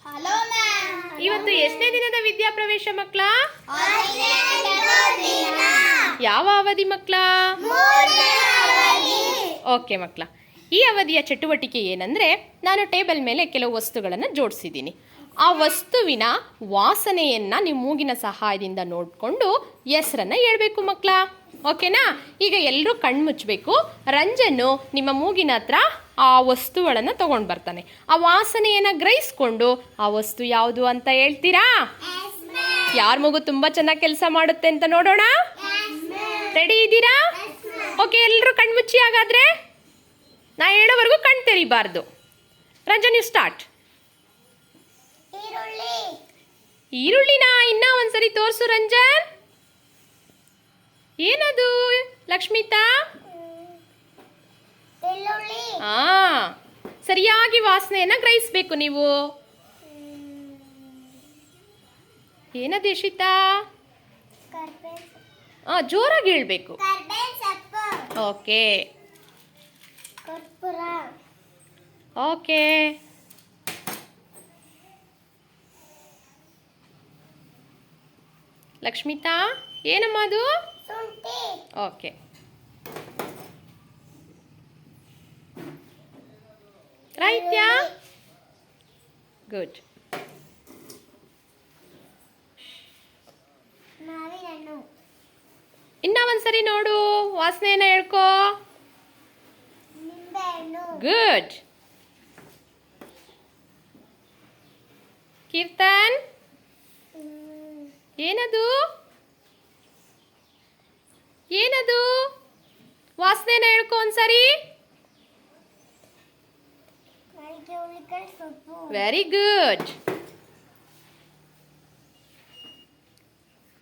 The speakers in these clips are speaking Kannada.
Hello ma'am. ಇವತ್ತು ಎಷ್ಟನೇ ದಿನದ ವಿದ್ಯಾಪ್ರವೇಶ ಮಕ್ಕಳ? ಯಾವ ಅವಧಿ ಮಕ್ಕಳ? ಓಕೆ ಮಕ್ಕಳ, ಈ ಅವಧಿಯ ಚಟುವಟಿಕೆ ಏನಂದರೆ, ನಾನು ಟೇಬಲ್ ಮೇಲೆ ಕೆಲವು ವಸ್ತುಗಳನ್ನು ಜೋಡಿಸಿದ್ದೀನಿ. ಆ ವಸ್ತುವಿನ ವಾಸನೆಯನ್ನು ನೀವು ಮೂಗಿನ ಸಹಾಯದಿಂದ ನೋಡಿಕೊಂಡು ಹೆಸರನ್ನು ಹೇಳ್ಬೇಕು ಮಕ್ಕಳ. ಓಕೆನಾ? ಈಗ ಎಲ್ಲರೂ ಕಣ್ಣು ಮುಚ್ಚಬೇಕು. ರಂಜನ್ನು ನಿಮ್ಮ ಮೂಗಿನ ಹತ್ರ ಆ ವಸ್ತುಗಳನ್ನು ತಗೊಂಡು ಬರ್ತಾನೆ. ಆ ವಾಸನೆಯನ್ನು ಗ್ರಹಿಸ್ಕೊಂಡು ಆ ವಸ್ತು ಯಾವುದು ಅಂತ ಹೇಳ್ತೀರಾ? ಯಾರ ಮೂಗು ತುಂಬ ಚೆನ್ನಾಗಿ ಕೆಲಸ ಮಾಡುತ್ತೆ ಅಂತ ನೋಡೋಣ. ರೆಡಿ ಇದ್ದೀರಾ? ಓಕೆ, ಎಲ್ಲರೂ ಕಣ್ಣು ಮುಚ್ಚಿ. ಹಾಗಾದರೆ ನಾ ಹೇಳೋವರೆಗೂ ಕಣ್ಣು ತೆರಿಬಾರ್ದು. Ranjan, you start. ಈರುಳ್ಳಿನ ಇನ್ನೂ ಒಂದ್ಸರಿ ತೋರಿಸು ರಂಜನ್. ಏನದು ಲಕ್ಷ್ಮಿತಾ? ಸರಿಯಾಗಿ ವಾಸನೆಯನ್ನ ಗ್ರಹಿಸಬೇಕು ನೀವು. ಏನದು ಯಶಿತಾ? ಜೋರಾಗಿ ಹೇಳ್ಬೇಕು. Okay okay. ಲಕ್ಷ್ಮಿತಾ, ಏನಮ್ಮ ಅದು? ಓಕೆ. ರೈತ್ಯಾ? ಗುಡ್. ಇನ್ನ ಒಂದ್ಸರಿ ನೋಡು, ವಾಸನೆಯನ್ನ ಹೇಳ್ಕೋ. ಗುಡ್. ಕೀರ್ತನ್, ಏನದು? ಏನದು? ವಾಸನೆನ ಹೇಳ್ಕೊ ಒಂದ್ಸರಿ. Very good.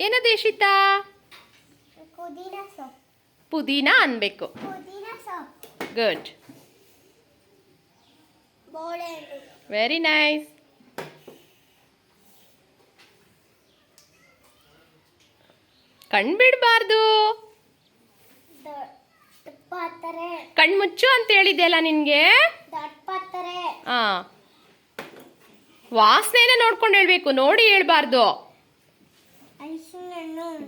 ಏನದು ಯಶಿತಾ? ಪುದೀನ ಅನ್ಬೇಕು. ಗುಡ್. Very nice. ಕಣ್ ಬಿಡಬಾರ್ದು. ಕಣ್ಮುಚ್ಚು ಅಂತ ಹೇಳಿದೆಯಲ್ಲ ನಿನ್ಗೆ. ವಾಸನೆನ ನೋಡ್ಕೊಂಡು ಹೇಳ್ಬೇಕು, ನೋಡಿ ಹೇಳ್ಬಾರ್ದು.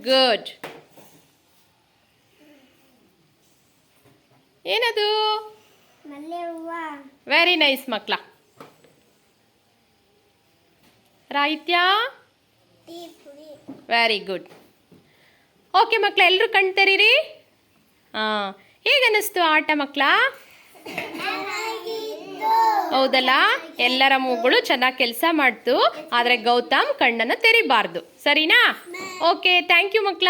ಗುಡ್. ಏನದು? ವೆರಿ ನೈಸ್ ಮಕ್ಳ. ರಾಯಿತ್ಯಾ? Very good. ಓಕೆ ಮಕ್ಕಳ, ಎಲ್ಲರೂ ಕಣ್ ತೆರೀರಿ. ಹೇಗನ್ನಿಸ್ತು ಆಟ ಮಕ್ಕಳ? ಹೌದಲ್ಲ? ಎಲ್ಲರ ಮೂಗುಗಳು ಚೆನ್ನಾಗಿ ಕೆಲಸ ಮಾಡ್ತು. ಆದರೆ ಗೌತಮ್ ಕಣ್ಣನ್ನು ತೆರಿಬಾರ್ದು. ಸರಿನಾ? ಓಕೆ, ಥ್ಯಾಂಕ್ ಯು ಮಕ್ಕಳ.